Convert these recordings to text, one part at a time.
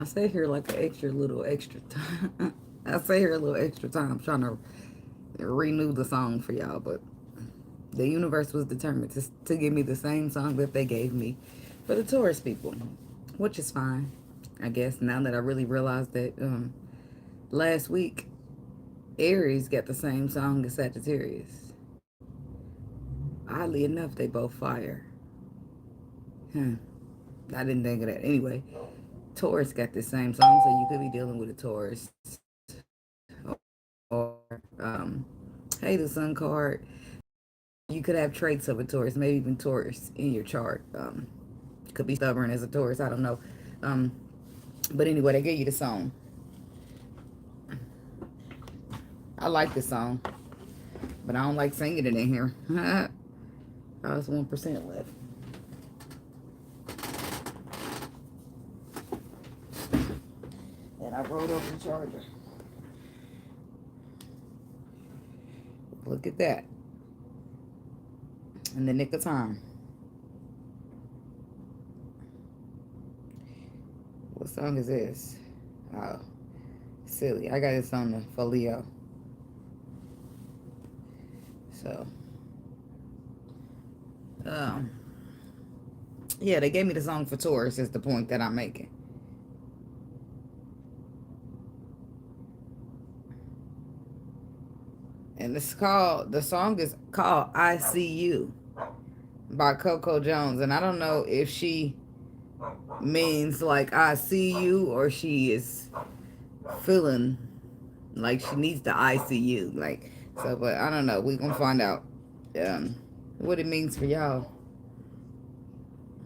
I say here like an extra time. I say here a little extra time. I'm trying to renew the song for y'all, but the universe was determined to give me the same song that they gave me for the Taurus people, which is fine, I guess. Now that I really realized that last week Aries got the same song as Sagittarius. Oddly enough, they both fire. Huh. I didn't think of that. Anyway, Taurus got the same song, so you could be dealing with a Taurus or hey, the Sun card. You could have traits of a Taurus, maybe even Taurus in your chart. Could be stubborn as a Taurus. I don't know. Um, but anyway, they gave you the song. I like the song, but I don't like singing it in here. Oh, it's 1% left. And I wrote over the charger. Look at that. In the nick of time. What song is this? Oh, silly. I got this on the for Leo. So, um, yeah, they gave me the song for Taurus. Is the point that I'm making. And the song is called "I See You" by Coco Jones, and I don't know if she means like I see you or she is feeling like she needs the ICU. Like so, but I don't know. We gonna find out what it means for y'all.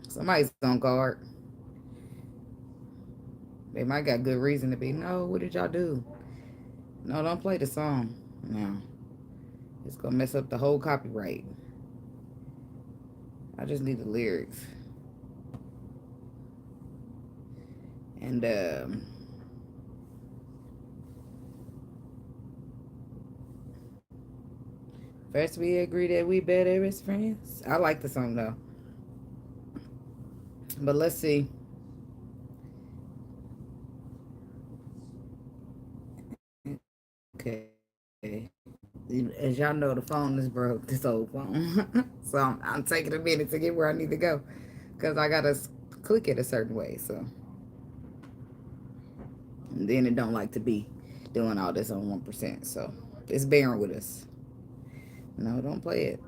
Somebody's on guard. They might got good reason to be. No, what did y'all do? No, don't play the song. No, it's gonna mess up the whole copyright. I just need the lyrics. And first we agree that we better as friends. I like the song though. But let's see. Okay. As y'all know, the phone is broke, this old phone. So I'm taking a minute to get where I need to go. Because I got to click it a certain way. So and then it don't like to be doing all this on 1%. So it's bearing with us. No, don't play it.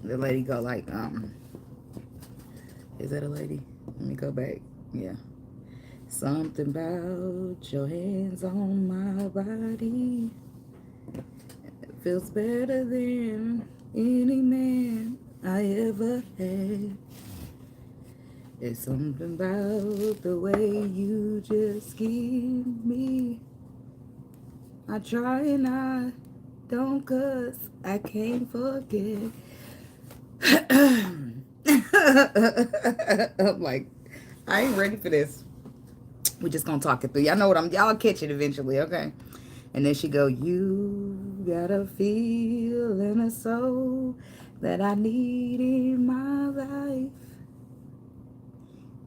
The lady go like, is that a lady? Let me go back. Yeah. Something about your hands on my body. It feels better than any man I ever had. There's something about the way you just give me. I try and I don't cause I can't forget. I'm like, I ain't ready for this. We just gonna talk it through. Y'all know what y'all catch it eventually, okay? And then she go, you got a feel and a soul that I need in my life.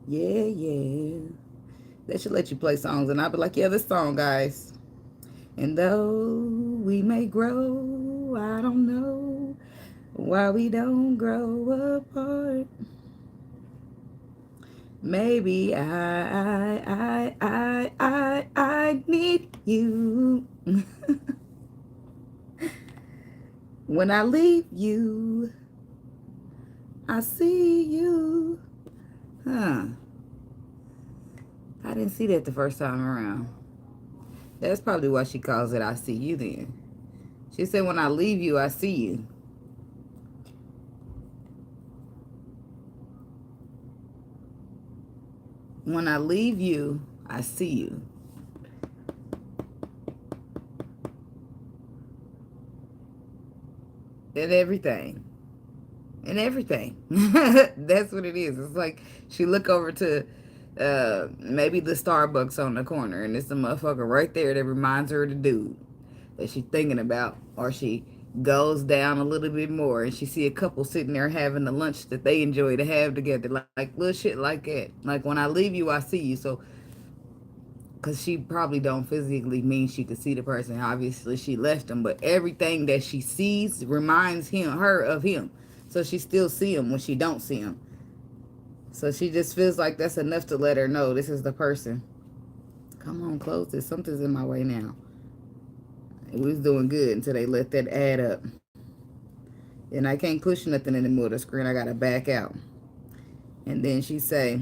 Yeah, yeah. They should let you play songs, and I'll be like, yeah, this song, guys. And though we may grow, I don't know why we don't grow apart. Maybe I need you. When I leave you, I see you. Huh. I didn't see that the first time around. That's probably why she calls it I see you then. She said, when I leave you, I see you. When I leave you, I see you. And everything. And everything. That's what it is. It's like she look over to Maybe the Starbucks on the corner, and it's the motherfucker right there that reminds her of the dude that she's thinking about. Or she goes down a little bit more and she see a couple sitting there having the lunch that they enjoy to have together, like little shit like that. Like, when I leave you, I see you. So, because she probably don't physically mean she could see the person. Obviously, she left him, but everything that she sees reminds her of him. So she still see him when she don't see him. So she just feels like that's enough to let her know this is the person. Come on, close this. Something's in my way now. We was doing good until they let that add up. And I can't push nothing in the middle of the screen. I gotta back out. And then she say,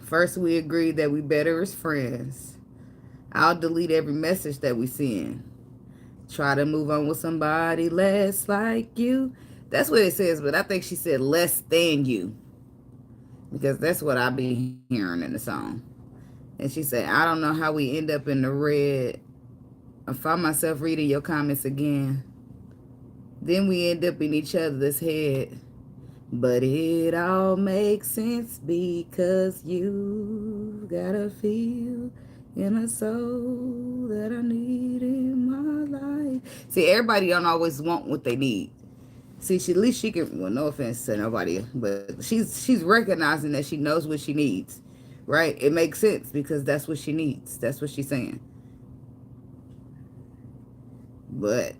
first we agreed that we better as friends. I'll delete every message that we send. Try to move on with somebody less like you. That's what it says, but I think she said less than you. Because that's what I be hearing in the song. And she said, I don't know how we end up in the red. I find myself reading your comments again. Then we end up in each other's head. But it all makes sense because you gotta feel in a soul that I need in my life. See, everybody don't always want what they need. See, at least she can. Well, no offense to nobody, but she's recognizing that she knows what she needs, right? It makes sense because that's what she needs. That's what she's saying. But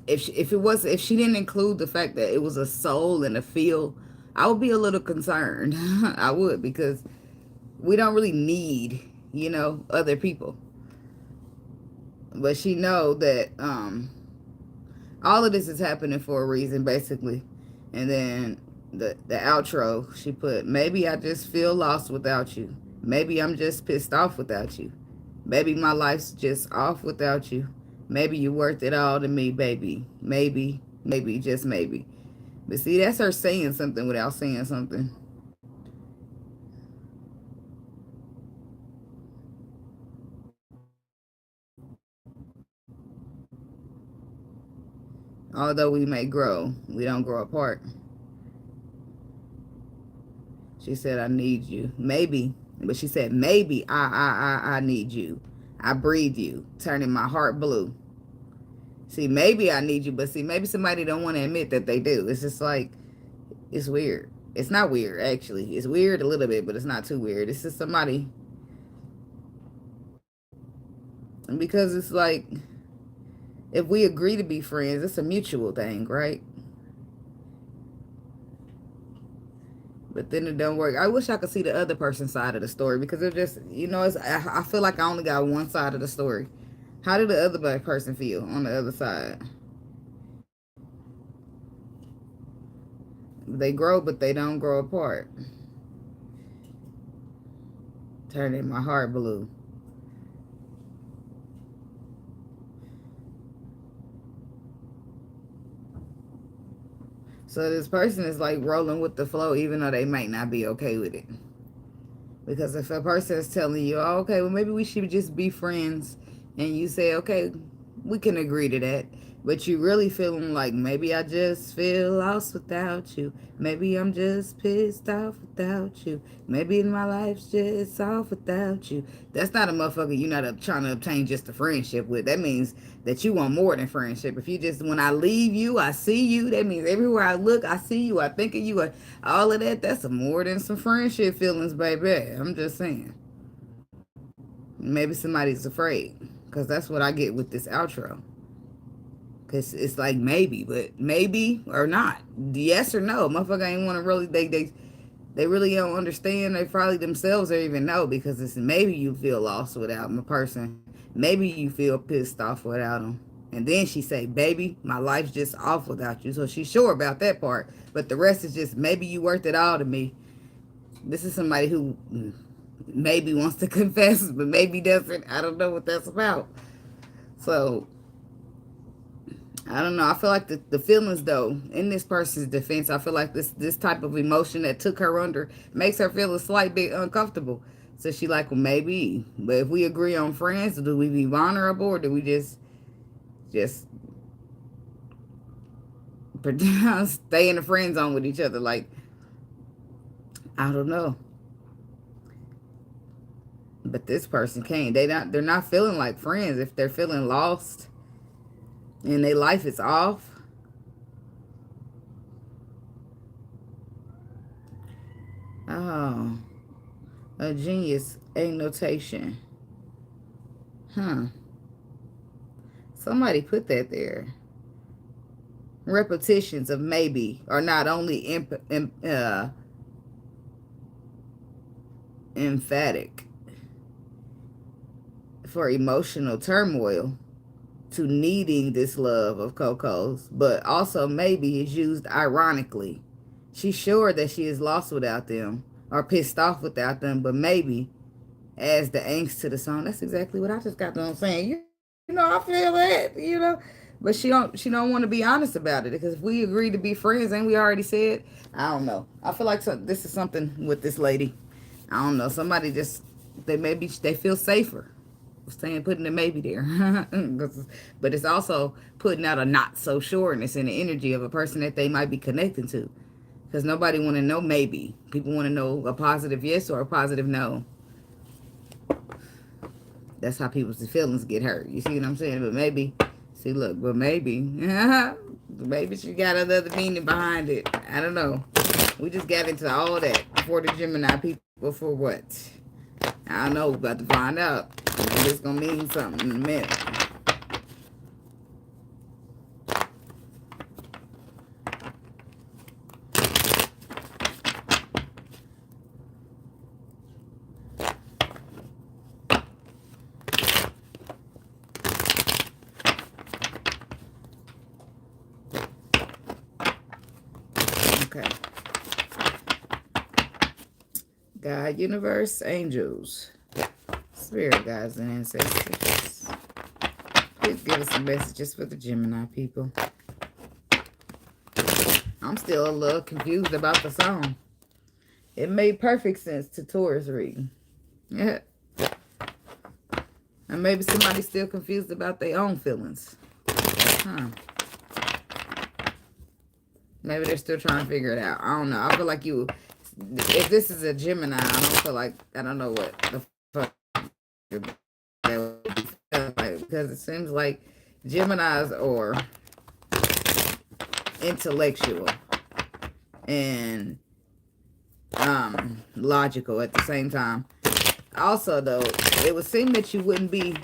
if she didn't include the fact that it was a soul and a feel, I would be a little concerned. I would, because we don't really need, other people. But she know that all of this is happening for a reason, basically. And then the outro, she put, maybe I just feel lost without you. Maybe I'm just pissed off without you. Maybe my life's just off without you. Maybe you're worth it all to me, baby. Maybe, just maybe. But see, that's her saying something without saying something. Although we may grow, we don't grow apart. She said, I need you. Maybe. But she said, maybe I need you. I breathe you, turning my heart blue. See, maybe I need you, but see, maybe somebody don't want to admit that they do. It's just like, it's weird. It's not weird, actually. It's weird a little bit, but it's not too weird. It's just somebody. And because it's like, if we agree to be friends, it's a mutual thing, right? But then it don't work. I wish I could see the other person's side of the story, because it just, I feel like I only got one side of the story. How did the other person feel on the other side? They grow, but they don't grow apart. Turning my heart blue. So this person is like rolling with the flow, even though they might not be okay with it. Because if a person is telling you, oh, okay, well, maybe we should just be friends, and you say, okay, we can agree to that, but you really feeling like, maybe I just feel lost without you. Maybe I'm just pissed off without you. Maybe my life's just off without you. That's not a motherfucker you're not trying to obtain just a friendship with. That means that you want more than friendship. If you just, when I leave you, I see you. That means everywhere I look, I see you. I think of you. All of that, that's more than some friendship feelings, baby. I'm just saying. Maybe somebody's afraid, because that's what I get with this outro. Because it's like maybe, but maybe or not. Yes or no. Motherfucker ain't want to really, they really don't understand. They probably themselves don't even know, because it's maybe you feel lost without a person. Maybe you feel pissed off without them. And then she say, baby, my life's just off without you. So she's sure about that part. But the rest is just, maybe you worth it all to me. This is somebody who maybe wants to confess, but maybe doesn't. I don't know what that's about. So I don't know. I feel like the feelings, though, in this person's defense, I feel like this type of emotion that took her under makes her feel a slight bit uncomfortable. So she like, well, maybe. But if we agree on friends, do we be vulnerable, or do we just stay in the friend zone with each other? Like, I don't know. But this person can't. They're not feeling like friends. If they're feeling lost and their life is off. Oh, a genius annotation. Huh. Somebody put that there. Repetitions of maybe are not only emphatic for emotional turmoil to needing this love of Coco's, but also maybe is used ironically. She's sure that she is lost without them or pissed off without them, but maybe adds the angst to the song. That's exactly what I just got done saying. I feel that. But she don't want to be honest about it, because if we agreed to be friends, and we already said, I don't know. I feel like this is something with this lady. I don't know. Somebody just they feel safer saying putting the maybe there. But it's also putting out a not so sureness in the energy of a person that they might be connecting to, because nobody want to know maybe. People want to know a positive yes or a positive no. That's how people's feelings get hurt. You see what I'm saying? But maybe, see, look, but maybe, maybe she got another meaning behind it. I don't know. We just got into all that for the Gemini people for what? I don't know. We're about to find out. It's going to mean something in a minute. Okay. God, universe, angels, spirit guides, and ancestors. Please give us some messages for the Gemini people. I'm still a little confused about the song. It made perfect sense to Taurus reading. Yeah. And maybe somebody's still confused about their own feelings. Huh. Maybe they're still trying to figure it out. I don't know. I feel like if this is a Gemini, I don't know what the fuck that would be like, because it seems like Geminis are intellectual and logical at the same time. Also, though, it would seem that you wouldn't be,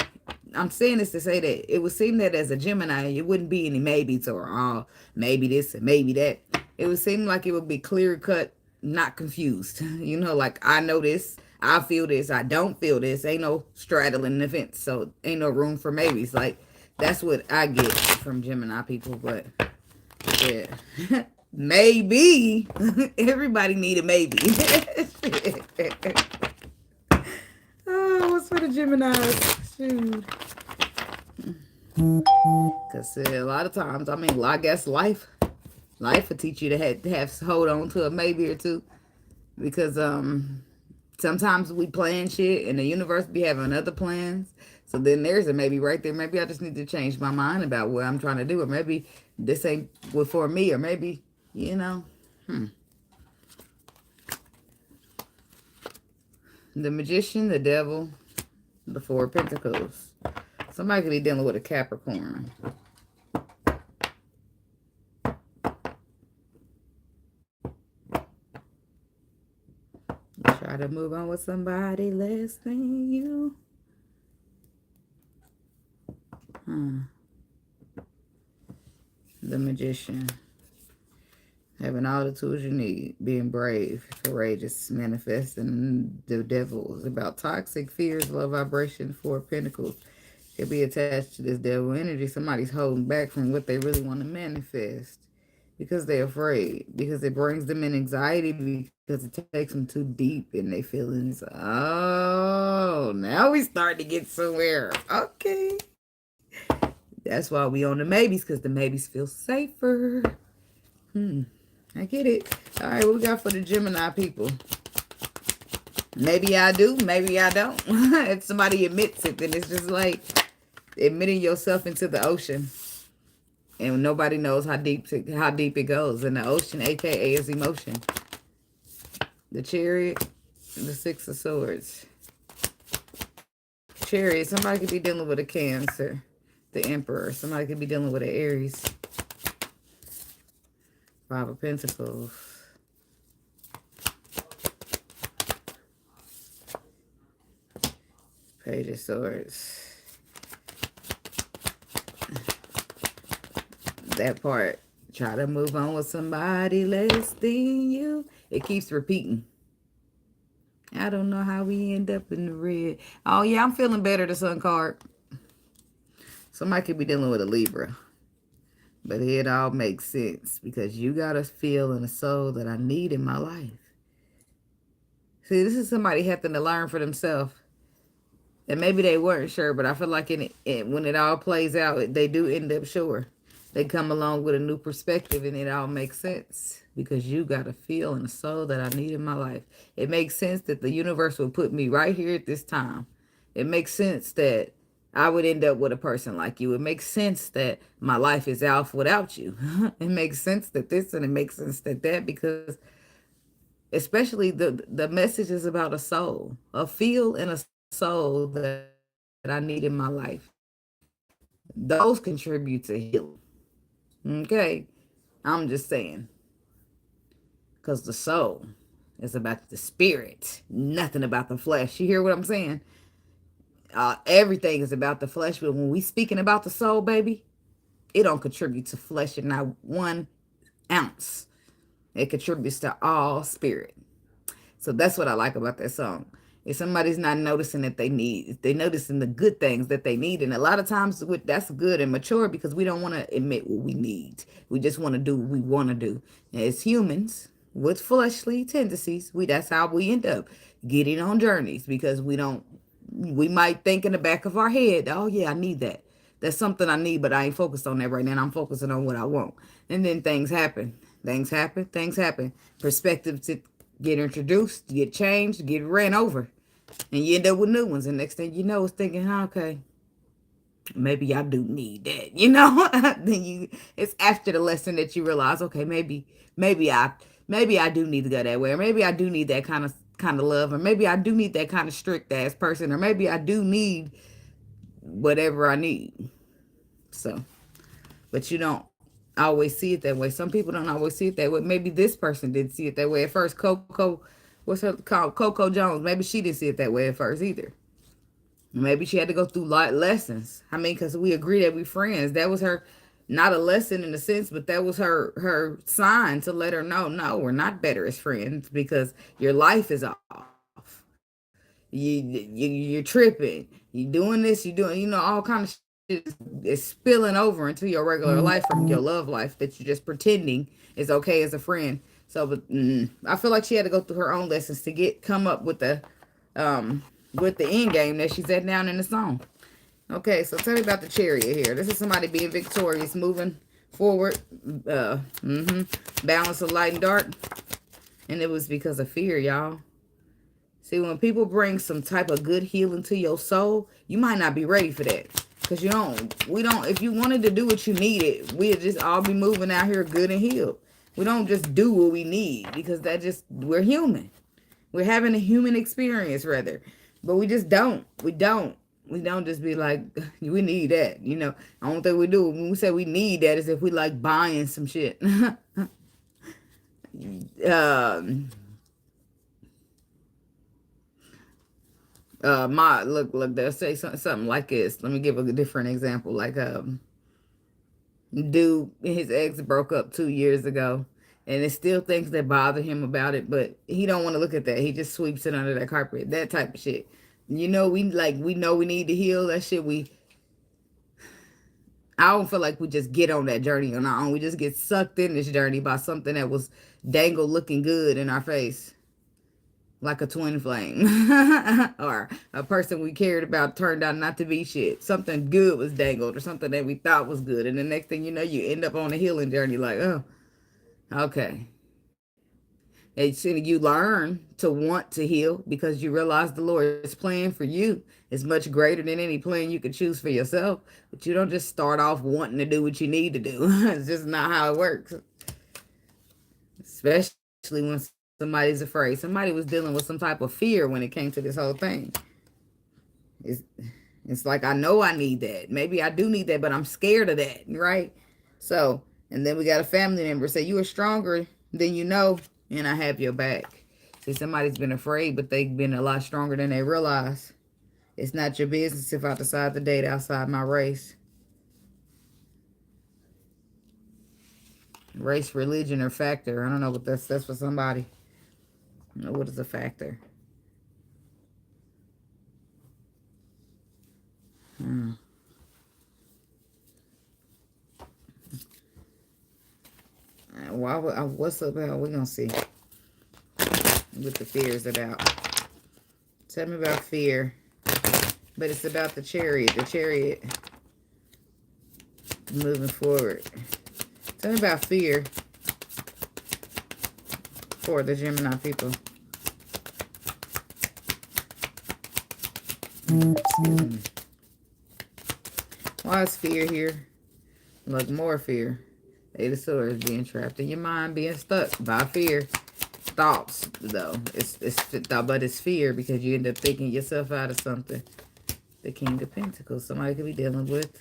I'm saying this to say that it would seem that as a Gemini, it wouldn't be any maybes or maybe this and maybe that. It would seem like it would be clear cut, not confused. Like, I know this, I feel this, I don't feel this. Ain't no straddling the fence, so ain't no room for maybes. Like, that's what I get from Gemini people, but yeah. Maybe. Everybody need a maybe. Oh, what's for the Geminis? Shoot. Because a lot of times, I guess life will teach you to have hold on to a maybe or two. Because sometimes we plan shit and the universe be having other plans. So then there's a maybe right there. Maybe I just need to change my mind about what I'm trying to do. Or maybe this ain't for me. Or maybe, The Magician, the Devil, the Four of Pentacles. Somebody could be dealing with a Capricorn. Try to move on with somebody less than you. The Magician. Having all the tools you need. Being brave, courageous, manifesting. The Devil is about toxic fears, low vibration, Four of Pentacles. Could be attached to this devil energy. Somebody's holding back from what they really want to manifest because they're afraid. Because it brings them in anxiety, because it takes them too deep in their feelings. Oh, now we start to get somewhere. Okay. That's why we on the maybes, because the maybes feel safer. I get it. All right, what we got for the Gemini people? Maybe I do, maybe I don't. If somebody admits it, then it's just like admitting yourself into the ocean. And nobody knows how deep it goes. And the ocean, aka, is emotion. The Chariot, the Six of Swords. Chariot, somebody could be dealing with a Cancer. The Emperor, somebody could be dealing with an Aries. Five of Pentacles. Page of Swords. That part. Try to move on with somebody less than you. It keeps repeating. I don't know how we end up in the red. Oh, yeah, I'm feeling better, the Sun card. Somebody could be dealing with a Libra. But it all makes sense because you got a feel and a soul that I need in my life. See, this is somebody having to learn for themselves. And maybe they weren't sure, but I feel like when it all plays out, they do end up sure. They come along with a new perspective and it all makes sense because you got a feel and a soul that I need in my life. It makes sense that the universe will put me right here at this time. It makes sense that I would end up with a person like you. It makes sense that my life is off without you. It makes sense that this and it makes sense that because especially the message is about a soul, a feel and a soul that I need in my life. Those contribute to healing. Okay? I'm just saying. Because the soul is about the spirit, nothing about the flesh. You hear what I'm saying? Everything is about the flesh, but when we speaking about the soul, baby, it don't contribute to flesh in not 1 ounce. It contributes to all spirit. So that's what I like about that song. If somebody's not noticing that they need, they noticing the good things that they need. And a lot of times that's good and mature because we don't want to admit what we need. We just want to do what we want to do. And as humans with fleshly tendencies, that's how we end up getting on journeys because we might think in the back of our head, oh yeah, I need that. That's something I need, but I ain't focused on that right now. I'm focusing on what I want. And then things happen. Things happen. Perspectives get introduced, get changed, get ran over. And you end up with new ones. And next thing you know, it's thinking, okay, maybe I do need that. Then it's after the lesson that you realize, okay, maybe I do need to go that way. Or maybe I do need that kind of love. Or maybe I do need that kind of strict ass person. Or maybe I do need whatever I need. So, but you don't always see it that way. Some people don't always see it that way. Maybe this person didn't see it that way at first. What's her called? Coco Jones. Maybe she didn't see it that way at first either. Maybe she had to go through lessons. I mean, because we agree that we friends. That was her, not a lesson in a sense, but that was her sign to let her know, no, we're not better as friends because your life is off. You're tripping. You doing this. You doing all kind of shit is spilling over into your regular life from your love life that you're just pretending is okay as a friend. So, but I feel like she had to go through her own lessons to come up with the end game that she said down in the song. Okay, so tell me about the Chariot here. This is somebody being victorious, moving forward, balance of light and dark, and it was because of fear, y'all. See, when people bring some type of good healing to your soul, you might not be ready for that. Because if you wanted to do what you needed, we'd just all be moving out here good and healed. We don't just do what we need because we're human. We're having a human experience rather. But we just don't. We don't just be like, we need that. The only thing we do when we say we need that is if we like buying some shit. Look, they'll say something like this. Let me give a different example. Like, dude, his ex broke up 2 years ago, and it's still things that bother him about it, but he don't want to look at that. He just sweeps it under that carpet. That type of shit. We know we need to heal that shit. I don't feel like we just get on that journey on our own. We just get sucked in this journey by something that was dangled looking good in our face. Like a twin flame. Or a person we cared about turned out not to be shit. Something good was dangled or something that we thought was good. And the next thing you know, you end up on a healing journey like, oh, okay. And so you learn to want to heal because you realize the Lord's plan for you is much greater than any plan you could choose for yourself. But you don't just start off wanting to do what you need to do. It's just not how it works. Especially when Somebody's afraid. Somebody was dealing with some type of fear when it came to this whole thing. It's, it's like, I know I need that. Maybe I do need that, but I'm scared of that, right? So, and then we got a family member say, you are stronger than you know, and I have your back. See, somebody's been afraid, but they've been a lot stronger than they realize. It's not your business if I decide to date outside my race. Race, religion, or factor. I don't know what that's for somebody. What is a factor? What's about? We're going to see what the fear is about. Tell me about fear. But it's about the chariot. The chariot moving forward. Tell me about fear for the Gemini people. Excuse me. Why is fear here? Look, more fear. Eight of Swords, being trapped in your mind, being stuck by fear. Thoughts, though. But it's fear because you end up thinking yourself out of something. The King of Pentacles. Somebody could be dealing with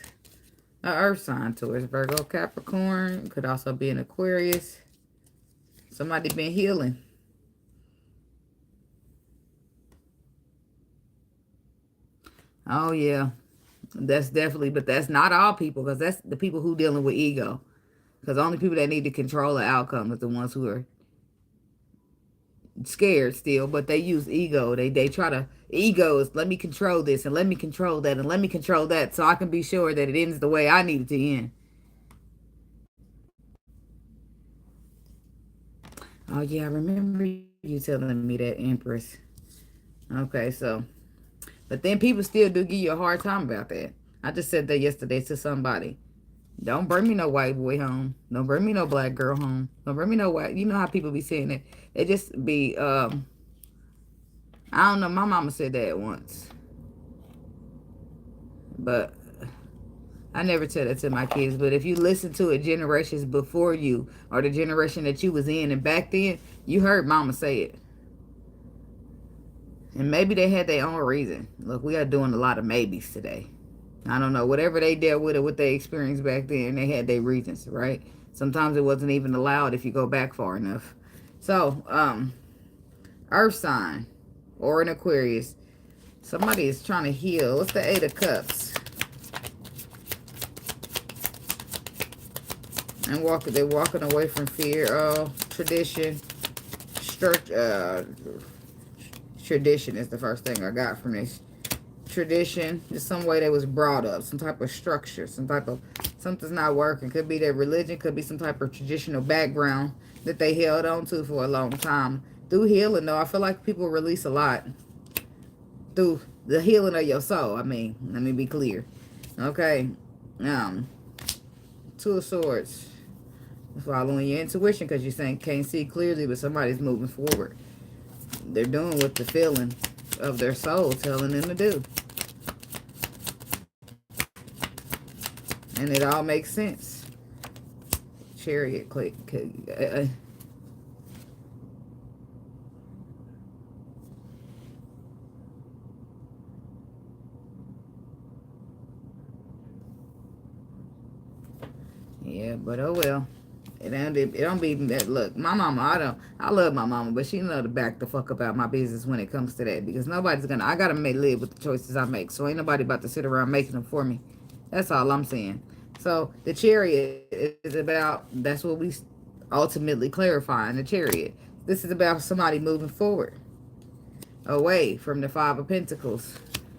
an earth sign, Taurus, Virgo, Capricorn. Could also be an Aquarius. Somebody been healing. Oh, yeah. That's definitely, but that's not all people, because that's the people who dealing with ego. Because the only people that need to control the outcome is the ones who are scared still, but they use ego. They try to, ego is, let me control this, and let me control that, and let me control that, so I can be sure that it ends the way I need it to end. Oh, yeah, I remember you telling me that, Empress. Okay, so, but then people still do give you a hard time about that. I just said that yesterday to somebody. Don't bring me no white boy home. Don't bring me no black girl home. Don't bring me no white. You know how people be saying that. They just be, I don't know. My mama said that once. But I never tell that to my kids. But if you listen to it generations before you, or the generation that you was in, and back then, you heard mama say it. And maybe they had their own reason. Look, we are doing a lot of maybes today. I don't know. Whatever they dealt with, or what they experienced back then, they had their reasons, right? Sometimes it wasn't even allowed if you go back far enough. So, earth sign or an Aquarius. Somebody is trying to heal. What's the Eight of Cups? And they're walking away from fear. Tradition. Tradition is the first thing I got from this. Tradition is some way they was brought up, some type of structure, some type of, something's not working. Could be their religion, could be some type of traditional background that they held on to for a long time. Through healing, though, I feel like people release a lot through the healing of your soul. I mean, let me be clear. Okay. Two of Swords. Following your intuition, because you can't see clearly, but somebody's moving forward. They're doing what the feeling of their soul telling them to do. And it all makes sense. Chariot click. Yeah, but oh well. It don't be that. Look, my mama, I love my mama, but she know to back the fuck up out my business when it comes to that, because nobody's gonna, I gotta live with the choices I make, so ain't nobody about to sit around making them for me. That's all I'm saying. So the chariot is about, that's what we ultimately clarifying, the chariot. This is about somebody moving forward, away from the Five of Pentacles.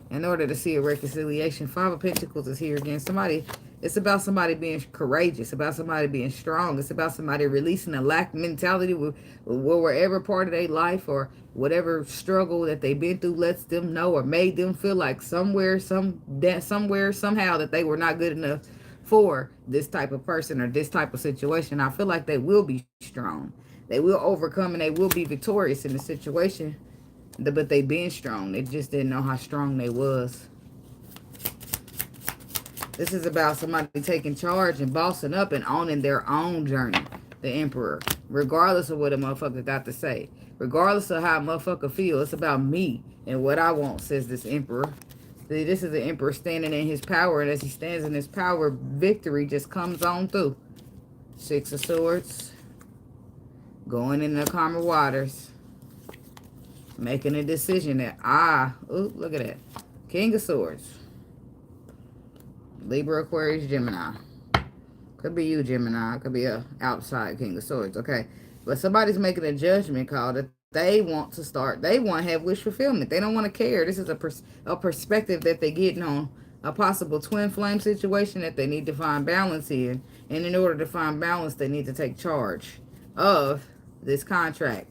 In order to see a reconciliation, Five of Pentacles is here again. Somebody, it's about somebody being courageous, about somebody being strong. It's about somebody releasing a lack mentality with wherever part of their life or whatever struggle that they've been through lets them know, or made them feel like somewhere, somehow that they were not good enough for this type of person or this type of situation. I feel like they will be strong. They will overcome and they will be victorious in the situation. But they been strong. They just didn't know how strong they was. This is about somebody taking charge and bossing up and owning their own journey. The Emperor. regardless of what a motherfucker got to say, regardless of how a motherfucker feel. It's about me and what I want, says this emperor. See, this is the emperor standing in his power, and as he stands in his power, victory just comes on through. Six of Swords, going in the calmer waters, making a decision that, ooh, look at that. King of Swords. Libra, Aquarius, Gemini. Could be you, Gemini. Could be a outside King of Swords, okay? But somebody's making a judgment call that they want to start. They want to have wish fulfillment. They don't want to care. This is a perspective that they're getting on a possible twin flame situation that they need to find balance in. And in order to find balance, they need to take charge of this contract.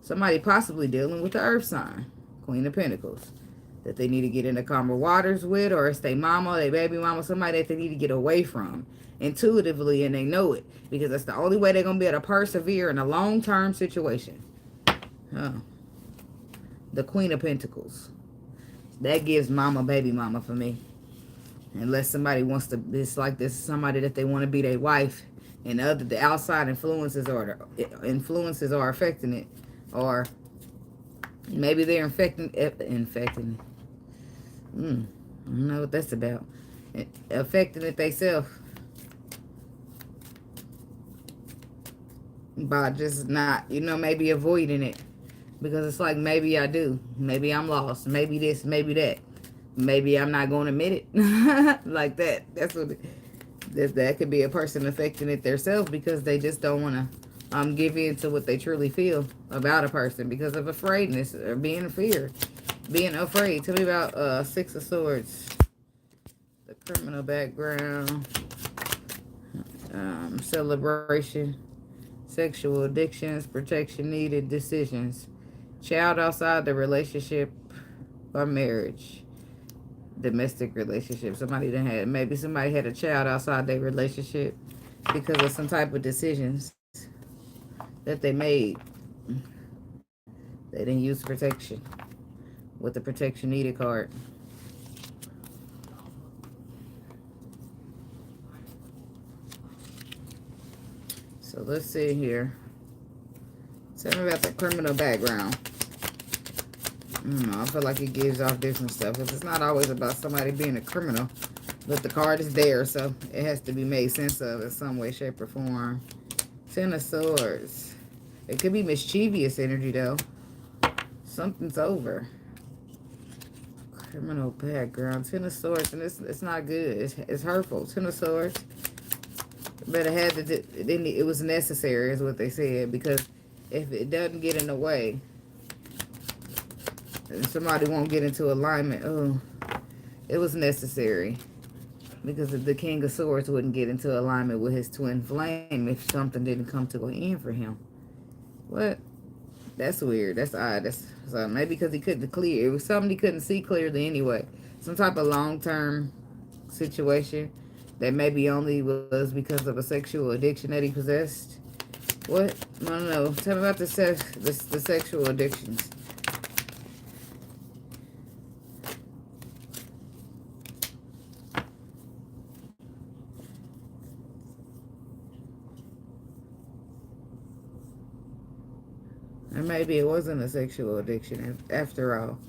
Somebody possibly dealing with the earth sign, Queen of Pentacles, that they need to get into calmer waters with, or it's their mama, their baby mama, somebody that they need to get away from intuitively, and they know it, because that's the only way they're going to be able to persevere in a long-term situation. The Queen of Pentacles. That gives mama, baby mama for me. Unless somebody wants to, it's like this, somebody that they want to be their wife, and the outside influences are affecting it, or maybe they're infecting it. I don't know what that's about. Affecting it themselves by just not, maybe avoiding it. Because it's like, maybe I do. Maybe I'm lost. Maybe this, maybe that. Maybe I'm not going to admit it. Like that. That's what that could be a person affecting it themselves, because they just don't want to give in to what they truly feel about a person because of afraidness or being feared. Being afraid. Tell me about Six of Swords. The criminal background. Celebration. Sexual addictions. Protection needed. Decisions. Child outside the relationship or marriage. Domestic relationship. Maybe somebody had a child outside their relationship because of some type of decisions that they made. They didn't use protection with the protection needed card. So let's see here. Tell me about the criminal background. I feel like it gives off different stuff. Because it's not always about somebody being a criminal. But the card is there, so it has to be made sense of in some way, shape, or form. Ten of Swords. It could be mischievous energy, though. Something's over. Criminal background. Ten of Swords, and it's not good. It's hurtful. Ten of Swords. But it was necessary, is what they said. Because if it doesn't get in the way, somebody won't get into alignment. Oh, it was necessary, because the King of Swords wouldn't get into alignment with his twin flame if something didn't come to an end for him. What? That's weird. That's odd. So maybe because he couldn't clear. It was something he couldn't see clearly anyway. Some type of long-term situation that maybe only was because of a sexual addiction that he possessed. What? I don't know. Tell me about the sexual addictions. And maybe it wasn't a sexual addiction after all.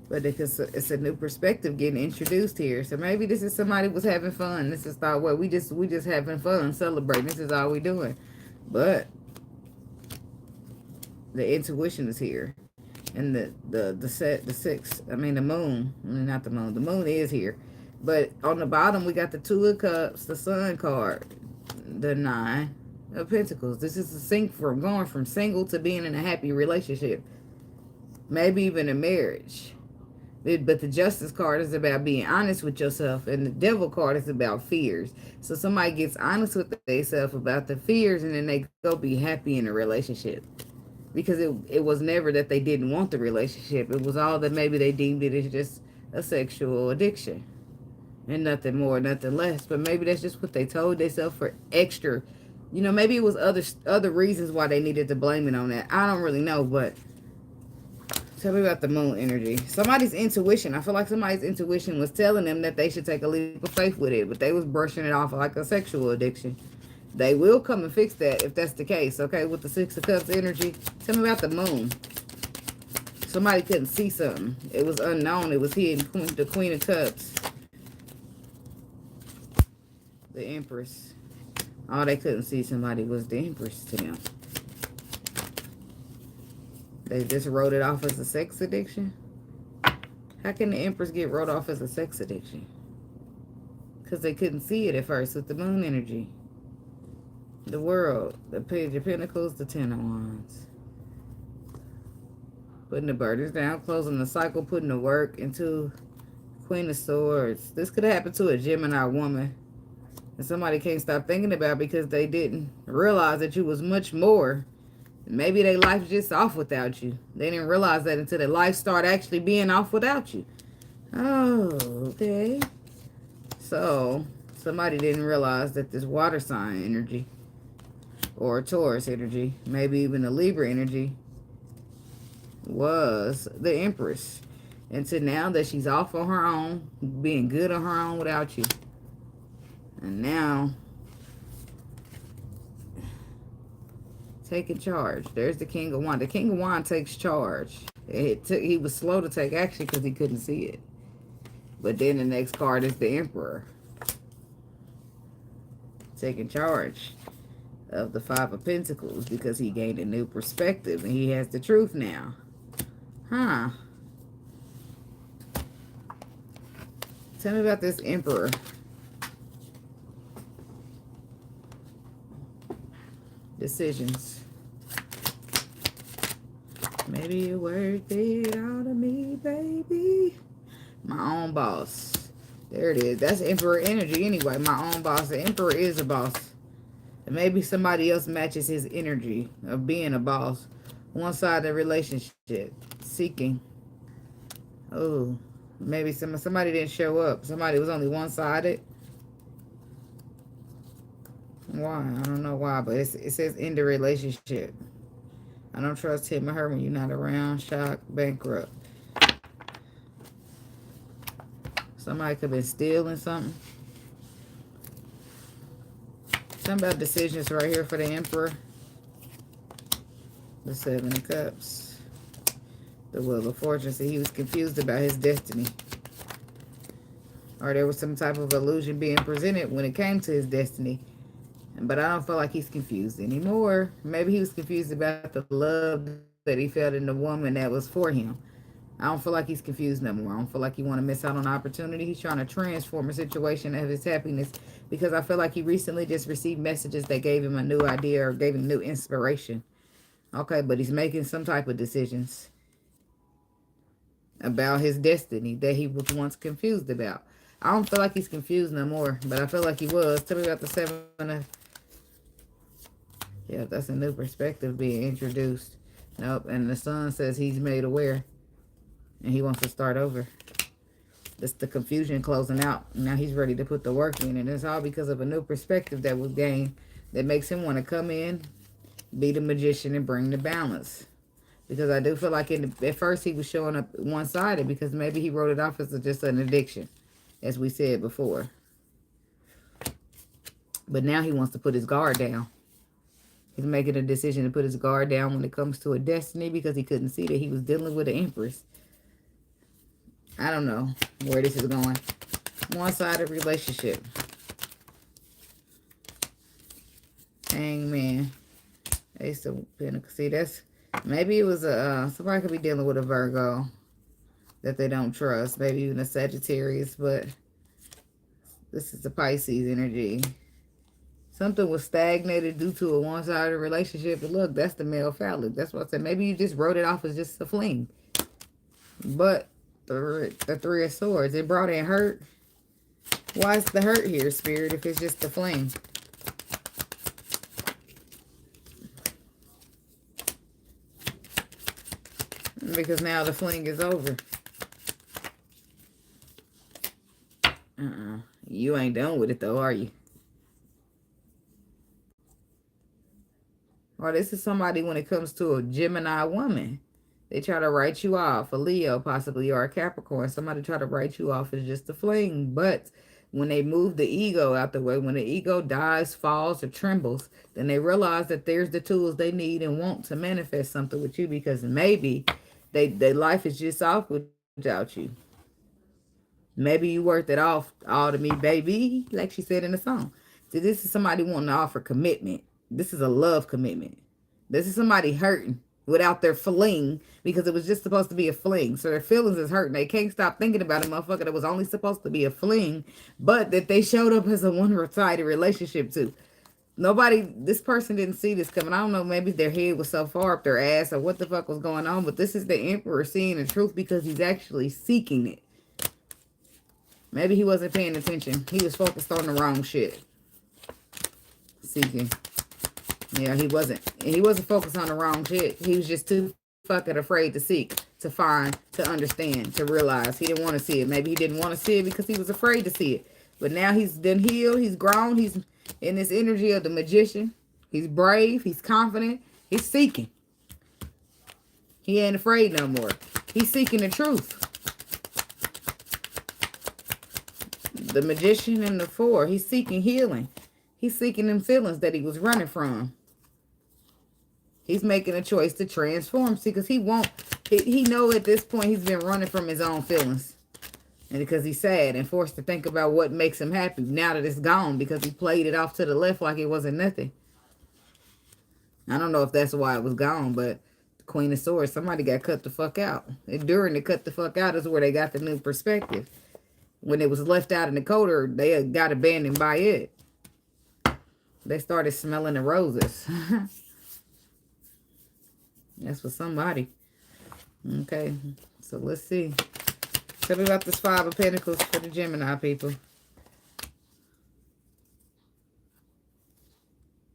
But it's a new perspective getting introduced here. So maybe this is somebody was having fun. This is thought, well, we just having fun, celebrating. This is all we doing. But the intuition is here. And the moon. Not the moon. The moon is here. But on the bottom, we got the Two of Cups, the Sun card, the Nine of Pentacles. This is going from single to being in a happy relationship. Maybe even a marriage. But the Justice card is about being honest with yourself, and the Devil card is about fears. So somebody gets honest with themselves about the fears, and then they go be happy in a relationship. Because it was never that they didn't want the relationship. It was all that maybe they deemed it as just a sexual addiction. And nothing more, nothing less. But maybe that's just what they told themselves for extra. Maybe it was other reasons why they needed to blame it on that. I don't really know, but Tell me about the moon energy. Somebody's intuition. I feel like somebody's intuition was telling them that they should take a leap of faith with it, but they was brushing it off like a sexual addiction. They will come and fix that if that's the case, okay, with the Six of Cups energy. Tell me about the moon. Somebody couldn't see something. It was unknown. It was hidden. The Queen of Cups. The Empress. All they couldn't see somebody was the Empress to them. They just wrote it off as a sex addiction. How can the Empress get wrote off as a sex addiction? Because they couldn't see it at first with the moon energy. The World, the Page of Pentacles, the Ten of Wands. Putting the burdens down, closing the cycle, putting the work into Queen of Swords. This could have happened to a Gemini woman. And somebody can't stop thinking about because they didn't realize that you was much more. Maybe their life's just off without you. They didn't realize that until their life started actually being off without you. Oh, okay. So, somebody didn't realize that this water sign energy, or Taurus energy, maybe even a Libra energy, was the Empress. Until now that she's off on her own, being good on her own without you. And now, taking charge. There's the King of Wands. The King of Wands takes charge. He was slow to take action because he couldn't see it. But then the next card is the Emperor. Taking charge of the Five of Pentacles because he gained a new perspective and he has the truth now. Huh. Tell me about this Emperor. Decisions. Maybe you worked it out of me, baby. My own boss. There it is. That's Emperor energy anyway. My own boss. The Emperor is a boss. And maybe somebody else matches his energy of being a boss. One side of the relationship. Seeking. Oh. Maybe somebody didn't show up. Somebody was only one-sided. Why? I don't know why, but it says end the relationship. I don't trust him or her when you're not around. Shock, bankrupt. Somebody could have been stealing something. Something about decisions right here for the Emperor. The Seven of Cups. The Wheel of Fortune. So he was confused about his destiny. Or there was some type of illusion being presented when it came to his destiny. But I don't feel like he's confused anymore. Maybe he was confused about the love that he felt in the woman that was for him. I don't feel like he's confused no more. I don't feel like he want to miss out on opportunity. He's trying to transform a situation of his happiness because I feel like he recently just received messages that gave him a new idea or gave him new inspiration. Okay, but he's making some type of decisions about his destiny that he was once confused about. I don't feel like he's confused no more, but I feel like he was. Tell me about the Seven of... Yeah, that's a new perspective being introduced. Nope, and the Sun says he's made aware. And he wants to start over. That's the confusion closing out. Now he's ready to put the work in. And it's all because of a new perspective that was gained. That makes him want to come in, be the magician, and bring the balance. Because I do feel like at first he was showing up one-sided. Because maybe he wrote it off as just an addiction. As we said before. But now he wants to put his guard down. He's making a decision to put his guard down when it comes to a destiny because he couldn't see that he was dealing with an Empress. I don't know where this is going. One-sided relationship. Hangman. Ace of Pentacles. See, that's... Maybe it was a... somebody could be dealing with a Virgo that they don't trust. Maybe even a Sagittarius, but this is the Pisces energy. Something was stagnated due to a one-sided relationship. But look, that's the male phallic. That's what I said. Maybe you just wrote it off as just a fling. But the Three of Swords, it brought in hurt. Why is the hurt here, Spirit, if it's just a fling? Because now the fling is over. You ain't done with it, though, are you? Or this is somebody when it comes to a Gemini woman. They try to write you off, a Leo possibly, or a Capricorn. Somebody try to write you off as just a fling. But when they move the ego out the way, when the ego dies, falls, or trembles, then they realize that there's the tools they need and want to manifest something with you, because maybe their life is just off without you. Maybe you worked it off all to me, baby, like she said in the song. See, this is somebody wanting to offer commitment. This is a love commitment. This is somebody hurting without their fling, because it was just supposed to be a fling. So their feelings is hurting. They can't stop thinking about a motherfucker that was only supposed to be a fling, but that they showed up as a one-sided relationship to. Nobody, this person didn't see this coming. I don't know, maybe their head was so far up their ass or what the fuck was going on, but this is the Emperor seeing the truth because he's actually seeking it. Maybe he wasn't paying attention. He was focused on the wrong shit. Seeking. Yeah, he wasn't. He wasn't focused on the wrong shit. He was just too fucking afraid to seek, to find, to understand, to realize. He didn't want to see it. Maybe he didn't want to see it because he was afraid to see it. But now he's done healed. He's grown. He's in this energy of the magician. He's brave. He's confident. He's seeking. He ain't afraid no more. He's seeking the truth. The magician and the four. He's seeking healing. He's seeking them feelings that he was running from. He's making a choice to transform. See, because he know at this point he's been running from his own feelings. And because he's sad and forced to think about what makes him happy now that it's gone, because he played it off to the left like it wasn't nothing. I don't know if that's why it was gone, but the Queen of Swords, somebody got cut the fuck out. And during the cut the fuck out is where they got the new perspective. When it was left out in the coder, they got abandoned by it. They started smelling the roses. That's for somebody. Okay, so let's see. Tell me about this Five of Pentacles for the Gemini people.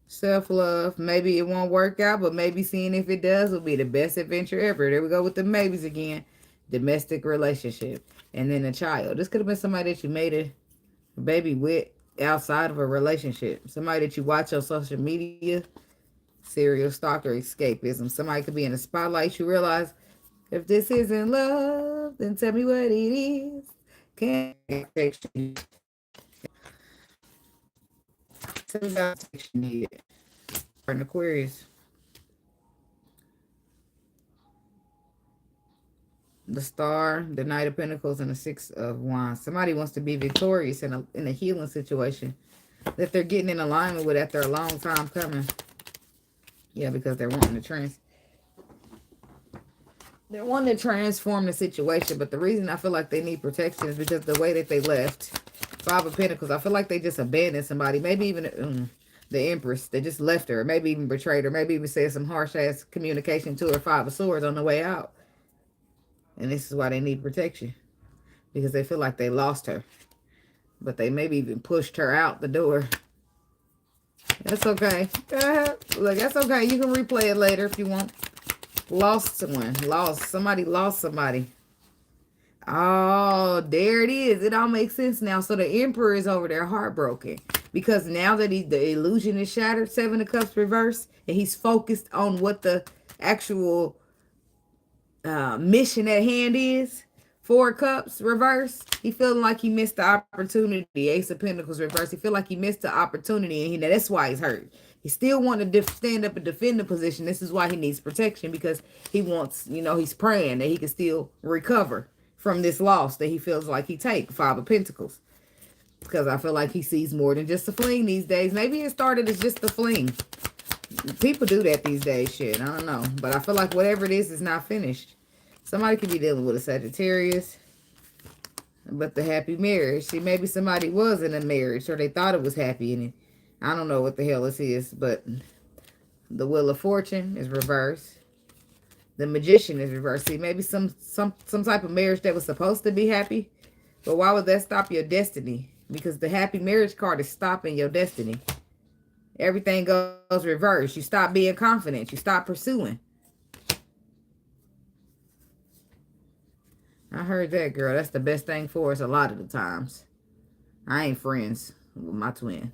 Self-love. Maybe it won't work out, but maybe seeing if it does will be the best adventure ever. There we go with the maybes again. Domestic relationship. And then a child. This could have been somebody that you made a baby with outside of a relationship. Somebody that you watch on social media. Serial stalker escapism. Somebody could be in the spotlight. You realize, if this isn't love, then tell me what it is. Can't protection. Tell me about protection needed. An Aquarius. The Star, the Knight of Pentacles, and the Six of Wands. Somebody wants to be victorious in a healing situation that they're getting in alignment with after a long time coming. Yeah, because they're wanting to They're wanting to transform the situation, but the reason I feel like they need protection is because the way that they left. Five of Pentacles, I feel like they just abandoned somebody. Maybe even the Empress. They just left her. Maybe even betrayed her. Maybe even said some harsh-ass communication to her. Five of Swords on the way out. And this is why they need protection. Because they feel like they lost her. But they maybe even pushed her out the door. That's okay. Look, that's okay. You can replay it later if you want. Lost someone. Lost. Somebody lost somebody. Oh, there it is. It all makes sense now. So the Emperor is over there heartbroken. Because now that the illusion is shattered, Seven of Cups reversed, and he's focused on what the actual mission at hand is. Four of Cups reverse. He feeling like he missed the opportunity. Ace of Pentacles reverse. He feel like he missed the opportunity, and that's why he's hurt. He still wants to stand up and defend the position. This is why he needs protection, because he wants, he's praying that he can still recover from this loss that he feels like he take. Five of Pentacles. Because I feel like he sees more than just a fling these days. Maybe it started as just a fling. People do that these days, shit. I don't know. But I feel like whatever it is not finished. Somebody could be dealing with a Sagittarius. But the happy marriage. See, maybe somebody was in a marriage, or they thought it was happy. And I don't know what the hell this is. But the Wheel of Fortune is reversed. The Magician is reversed. See, maybe some type of marriage that was supposed to be happy. But why would that stop your destiny? Because the happy marriage card is stopping your destiny. Everything goes reverse. You stop being confident. You stop pursuing. I heard that, girl. That's the best thing for us a lot of the times. I ain't friends with my twin.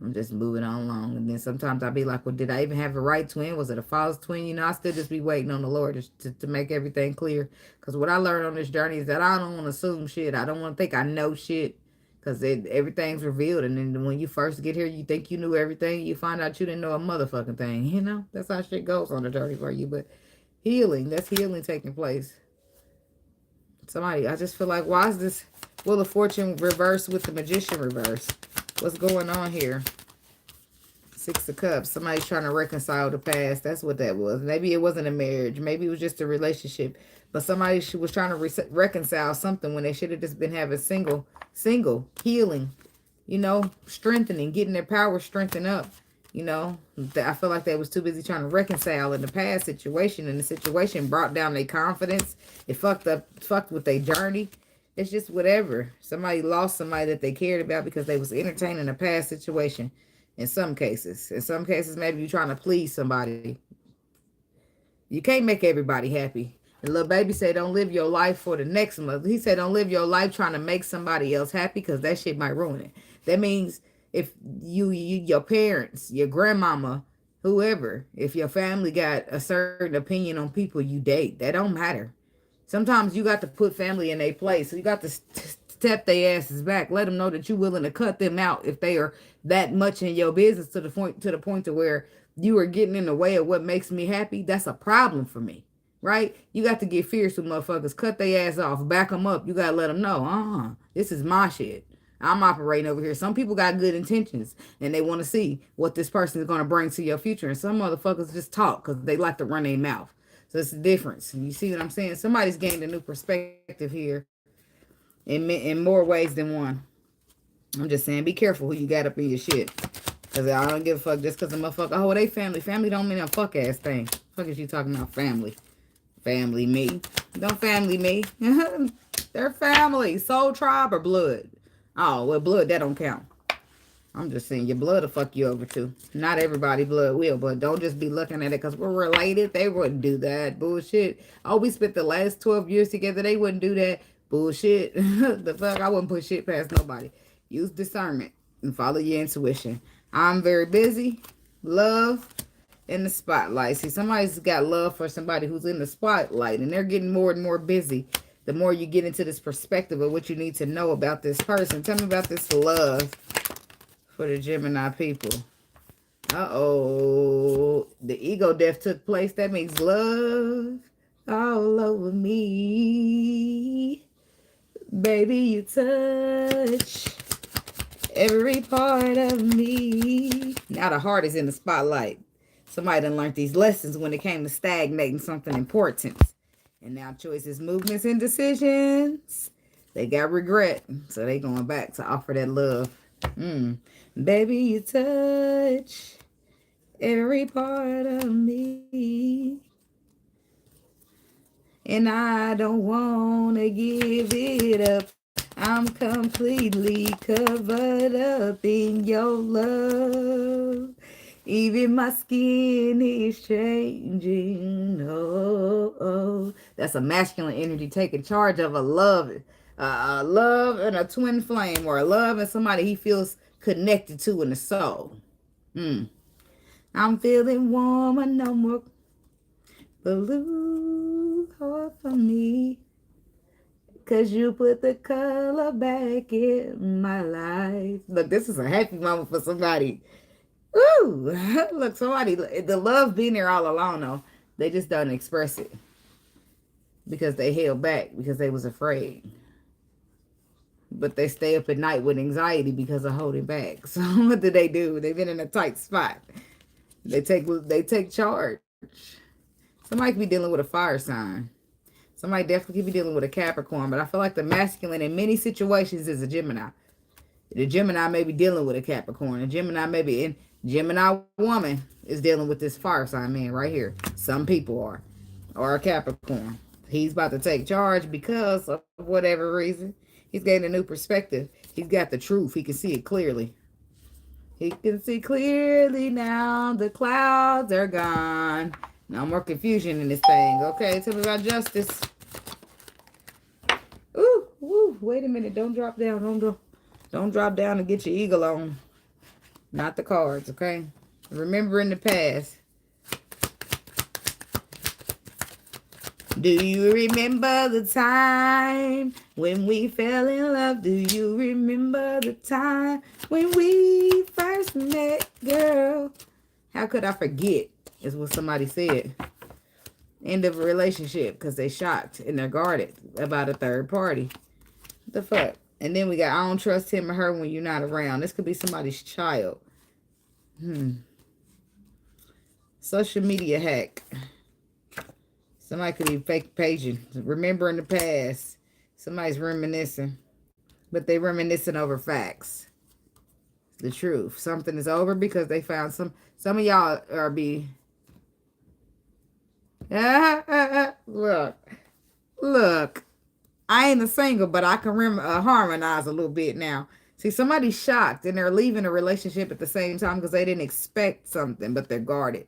I'm just moving on along. And then sometimes I'll be like, well, did I even have a right twin? Was it a false twin? You know, I still just be waiting on the Lord to make everything clear. Because what I learned on this journey is that I don't want to assume shit. I don't want to think I know shit. Because everything's revealed. And then when you first get here, you think you knew everything. You find out you didn't know a motherfucking thing. You know, that's how shit goes on the journey for you. But healing, that's healing taking place. Somebody, I just feel like, why is this Wheel of Fortune reversed with the Magician reverse? What's going on here? Six of Cups. Somebody's trying to reconcile the past. That's what that was. Maybe it wasn't a marriage. Maybe it was just a relationship. But somebody was trying to reconcile something when they should have just been having single healing. You know, strengthening, getting their power strengthened up. You know, I feel like they was too busy trying to reconcile in the past situation. And the situation brought down their confidence. It fucked with their journey. It's just whatever. Somebody lost somebody that they cared about because they was entertaining a past situation. In some cases. In some cases, maybe you're trying to please somebody. You can't make everybody happy. The little baby said, don't live your life for the next month. He said, don't live your life trying to make somebody else happy because that shit might ruin it. That means if your parents, your grandmama, whoever, if your family got a certain opinion on people you date, that don't matter. Sometimes you got to put family in their place. So you got to step their asses back. Let them know that you're willing to cut them out if they are that much in your business to the point to where you are getting in the way of what makes me happy. That's a problem for me, right? You got to get fierce with motherfuckers. Cut their ass off. Back them up. You got to let them know, this is my shit. I'm operating over here. Some people got good intentions and they want to see what this person is going to bring to your future. And some motherfuckers just talk because they like to run their mouth. So it's the difference. You see what I'm saying? Somebody's gained a new perspective here in more ways than one. I'm just saying, be careful who you got up in your shit. Because I don't give a fuck just because a motherfucker, oh, they family. Family don't mean a fuck ass thing. Fuck is you talking about family? Family me. Don't family me. They're family. Soul, tribe, or blood. Oh, well, blood, that don't count. I'm just saying, your blood will fuck you over too. Not everybody blood will, but don't just be looking at it because we're related. They wouldn't do that. Bullshit. Oh, we spent the last 12 years together. They wouldn't do that. Bullshit. The fuck, I wouldn't put shit past nobody. Use discernment and follow your intuition. I'm very busy. Love in the spotlight. See, somebody's got love for somebody who's in the spotlight, and they're getting more and more busy. The more you get into this perspective of what you need to know about this person. Tell me about this love for the Gemini people. Uh-oh. The ego death took place. That means love all over me. Baby, you touch every part of me. Now the heart is in the spotlight. Somebody done learned these lessons when it came to stagnating something important. And now choices, movements, and decisions. They got regret. So they going back to offer that love. Baby, you touch every part of me. And I don't want to give it up. I'm completely covered up in your love. Even my skin is changing. Oh. That's a masculine energy taking charge of a love and a twin flame, or a love and somebody he feels connected to in the soul. I'm feeling warmer, no more blue heart for me. Cause you put the color back in my life. Look, this is a happy moment for somebody. Ooh, look, somebody, the love being there all along, though. They just don't express it. Because they held back, because they was afraid. But they stay up at night with anxiety because of holding back. So what do? They've been in a tight spot. They take charge. Somebody could be dealing with a fire sign. Somebody definitely could be dealing with a Capricorn. But I feel like the masculine in many situations is a Gemini. The Gemini may be dealing with a Capricorn. A Gemini may be in. Gemini woman is dealing with this fire sign man right here. Some people are. Or a Capricorn. He's about to take charge because of whatever reason. He's getting a new perspective. He's got the truth. He can see it clearly. He can see clearly now. The clouds are gone. No more confusion in this thing. Okay, tell me about justice. Ooh, wait a minute. Don't drop down. Don't drop down and get your eagle on. not the cards, okay? Remember in the past. Do you remember the time when we fell in love? Do you remember the time when we first met, girl? How could I forget, is what somebody said. End of a relationship because they shocked and they're guarded about a third party. What the fuck? And then we got, I don't trust him or her when you're not around. This could be somebody's child. Social media hack. Somebody could be fake paging. Remembering the past. Somebody's reminiscing. But they reminiscing over facts. The truth. Something is over because they found some of y'all are Look. I ain't a single, but I can harmonize a little bit now. See, somebody's shocked and they're leaving a relationship at the same time because they didn't expect something, but they're guarded.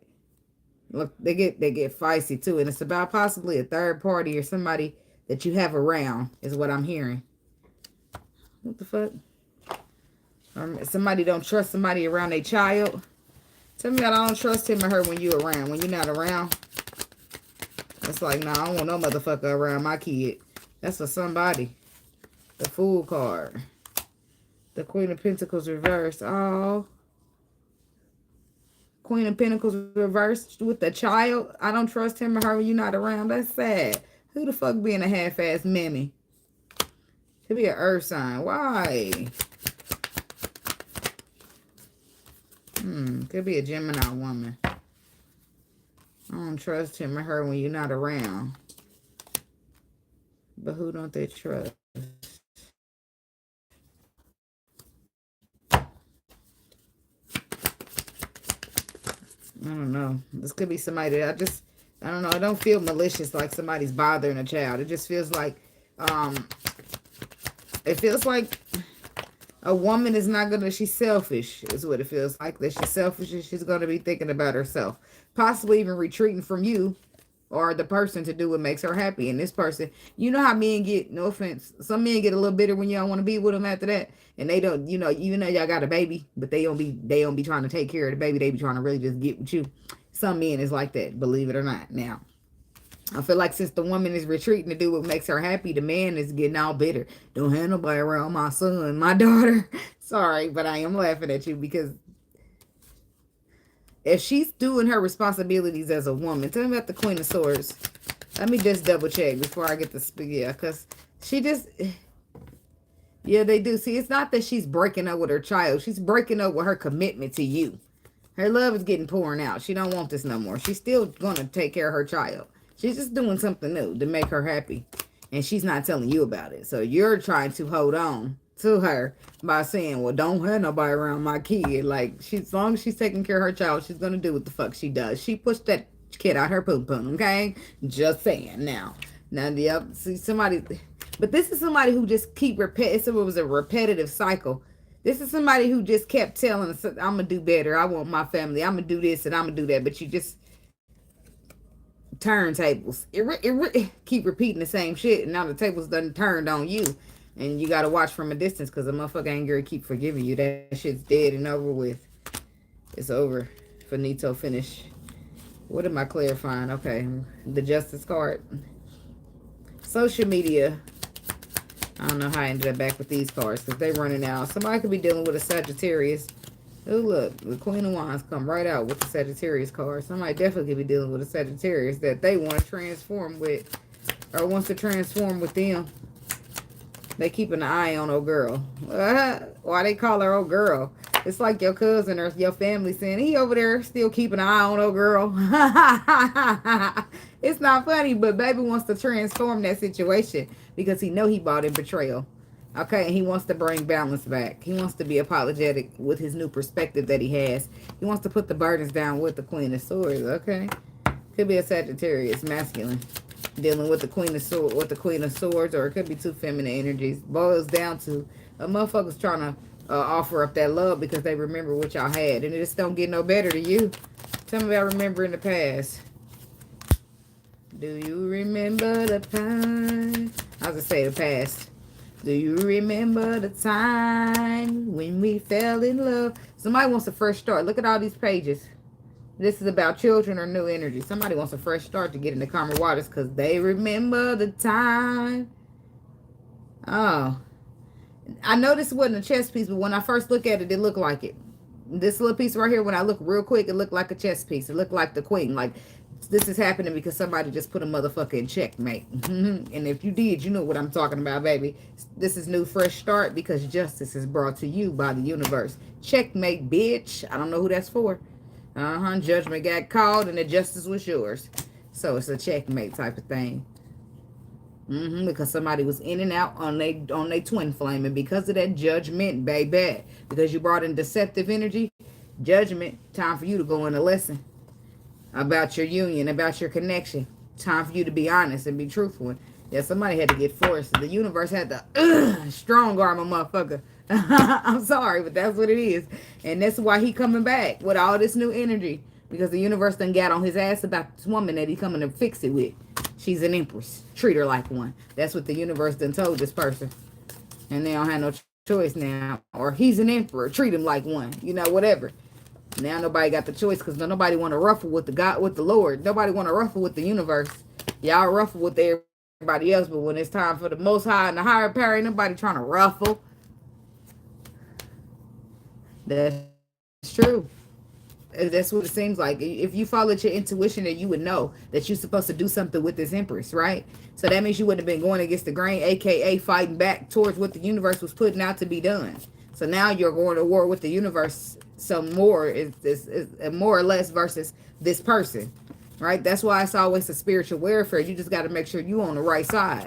Look, they get feisty too, and it's about possibly a third party or somebody that you have around, is what I'm hearing. What the fuck? Somebody don't trust somebody around their child. Tell me I don't trust him or her when you're around. When you're not around, it's like, nah, I don't want no motherfucker around my kid. That's for somebody. The Fool card. The Queen of Pentacles reversed. Oh. Queen of Pentacles reversed with the child. I don't trust him or her when you're not around. That's sad. Who the fuck being a half-ass mammy? Could be an earth sign. Why? Could be a Gemini woman. I don't trust him or her when you're not around. But who don't they trust? I don't know. This could be somebody that I don't know. I don't feel malicious like somebody's bothering a child. It just feels like, a woman is not gonna, she's selfish, is what it feels like. That she's selfish and she's gonna be thinking about herself. Possibly even retreating from you or the person to do what makes her happy. And this person, you know how men get, no offense, some men get a little bitter when you don't want to be with them after that. And they don't, even though y'all got a baby, but they don't be trying to take care of the baby. They be trying to really just get with you. Some men is like that, believe it or not. Now, I feel like since the woman is retreating to do what makes her happy, the man is getting all bitter. Don't have nobody around my son, my daughter. Sorry, but I am laughing at you because if she's doing her responsibilities as a woman, tell me about the Queen of Swords. Let me just double check before I get to speak. Yeah, because she just... Yeah, they do. See, it's not that she's breaking up with her child. She's breaking up with her commitment to you. Her love is getting pouring out. She don't want this no more. She's still going to take care of her child. She's just doing something new to make her happy. And she's not telling you about it. So you're trying to hold on to her by saying, well, don't have nobody around my kid. Like, as long as she's taking care of her child, she's going to do what the fuck she does. She pushed that kid out her poom-poom, okay? Just saying. Now, see, somebody... But this is somebody who just keep it was a repetitive cycle. This is somebody who just kept telling us, I'm going to do better. I want my family. I'm going to do this and I'm going to do that. But you just turn tables. It keep repeating the same shit. And now the tables done turned on you. And you got to watch from a distance because the motherfucker ain't going to keep forgiving you. That shit's dead and over with. It's over. Finito, finish. What am I clarifying? Okay. The Justice card. Social media. I don't know how I ended up back with these cards because they're running out. Somebody could be dealing with a Sagittarius. Oh, look. The Queen of Wands come right out with the Sagittarius card. Somebody definitely could be dealing with a Sagittarius that they want to transform with or wants to transform with them. They keeping an eye on old girl. Why they call her old girl? It's like your cousin or your family saying, he over there still keeping an eye on old girl. It's not funny, but baby wants to transform that situation because he know he bought in betrayal. Okay, and he wants to bring balance back. He wants to be apologetic with his new perspective that he has. He wants to put the burdens down with the Queen of Swords, okay? Could be a Sagittarius, masculine. Dealing with the Queen of Swords, or it could be two feminine energies. Boils down to a motherfucker's trying to offer up that love because they remember what y'all had. And it just don't get no better to you. Tell me about remembering the past. Do you remember the past? I was going to say the past. Do you remember the time when we fell in love? Somebody wants a fresh start. Look at all these pages. This is about children or new energy. Somebody wants a fresh start to get into calmer waters because they remember the time. Oh. I know this wasn't a chess piece, but when I first look at it, it looked like it. This little piece right here, when I look real quick, it looked like a chess piece. It looked like the queen. Like, this is happening because somebody just put a motherfucker in checkmate. And if you did, you know what I'm talking about, baby. This is new fresh start because justice is brought to you by the universe. Checkmate, bitch. I don't know who that's for. Judgment got called and the justice was yours. So it's a checkmate type of thing. Because somebody was in and out on they twin flame, and because of that judgment, baby, because you brought in deceptive energy, judgment, time for you to go in a lesson about your union, about your connection. Time for you to be honest and be truthful. Yeah, somebody had to get forced. The universe had to strong arm a motherfucker. I'm sorry, but that's what it is, and that's why he coming back with all this new energy, because the universe done got on his ass about this woman that he coming to fix it with. She's an empress. Treat her like one. That's what the universe done told this person. And they don't have no choice now. Or he's an emperor. Treat him like one. You know, whatever. Now nobody got the choice because nobody want to ruffle with the God, with the Lord. Nobody want to ruffle with the universe. Y'all ruffle with everybody else, but when it's time for the Most High and the higher power, ain't nobody trying to ruffle. That's true. That's what it seems like. If you followed your intuition, then you would know that you're supposed to do something with this empress, right? So that means you wouldn't have been going against the grain, aka fighting back towards what the universe was putting out to be done. So now you're going to war with the universe some more, is more or less versus this person, right? That's why it's always a spiritual warfare. You just got to make sure you're on the right side.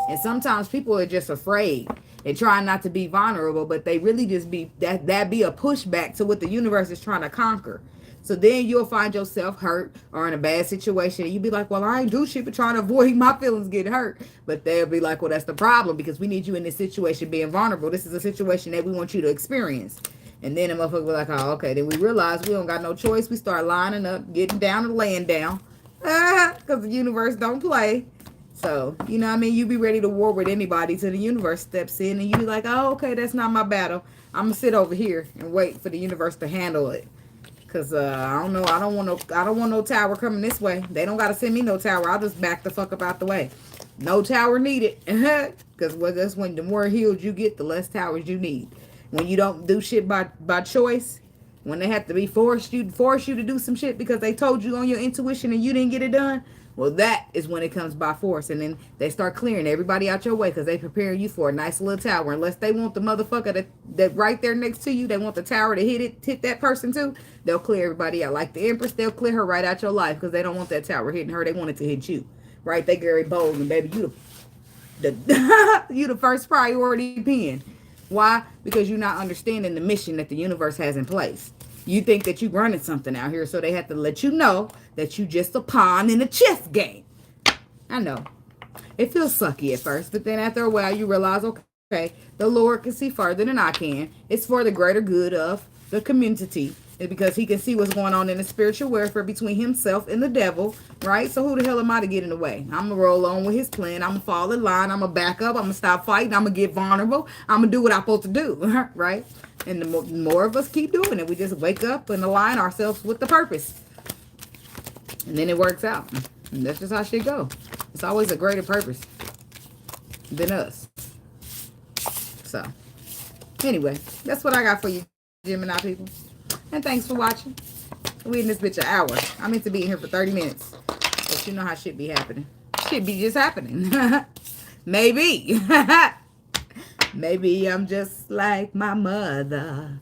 And sometimes people are just afraid and trying not to be vulnerable, but they really just be that be a pushback to what the universe is trying to conquer. So then you'll find yourself hurt or in a bad situation. You be like, well, I ain't do shit but trying to avoid my feelings getting hurt. But they'll be like, well, that's the problem because we need you in this situation being vulnerable. This is a situation that we want you to experience. And then the motherfucker be like, oh, okay. Then we realize we don't got no choice. We start lining up, getting down and laying down. Because the universe don't play. So, you know what I mean? You be ready to war with anybody till the universe steps in and you be like, oh, okay, that's not my battle. I'm going to sit over here and wait for the universe to handle it. Cause I don't know. I don't want no tower coming this way. They don't gotta send me no tower. I'll just back the fuck up out the way. No tower needed. Cause that's when the more healed you get, the less towers you need. When you don't do shit by choice, when they have to be force you to do some shit because they told you on your intuition and you didn't get it done. Well, that is when it comes by force. And then they start clearing everybody out your way because they preparing you for a nice little tower. Unless they want the motherfucker that right there next to you, they want the tower to hit that person too, they'll clear everybody out. Like the Empress, they'll clear her right out your life because they don't want that tower hitting her. They want it to hit you. Right? They Gary Bold and baby, you the first priority pin. Why? Because you're not understanding the mission that the universe has in place. You think that you're running something out here, so they have to let you know that you just a pawn in a chess game. I know. It feels sucky at first, but then after a while you realize, okay, the Lord can see further than I can. It's for the greater good of the community. It's because he can see what's going on in the spiritual warfare between himself and the devil, right? So who the hell am I to get in the way? I'm going to roll on with his plan. I'm going to fall in line. I'm going to back up. I'm going to stop fighting. I'm going to get vulnerable. I'm going to do what I'm supposed to do, right? And the more of us keep doing it, we just wake up and align ourselves with the purpose. And then it works out. And that's just how shit go. It's always a greater purpose than us. So, anyway, that's what I got for you, Gemini people. And thanks for watching. We in this bitch an hour. I meant to be in here for 30 minutes. But you know how shit be happening. Shit be just happening. Maybe. Maybe I'm just like my mother.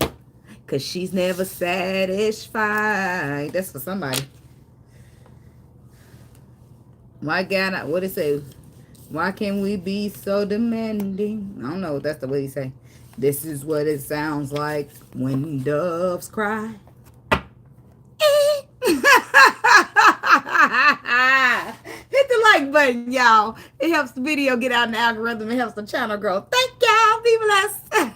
Cause she's never satisfied. That's for somebody. Why can't what it say? Why can't we be so demanding? I don't know. That's the way he say. This is what it sounds like when doves cry. Hit the like button, y'all. It helps the video get out in the algorithm. It helps the channel grow. Thank y'all. Be blessed.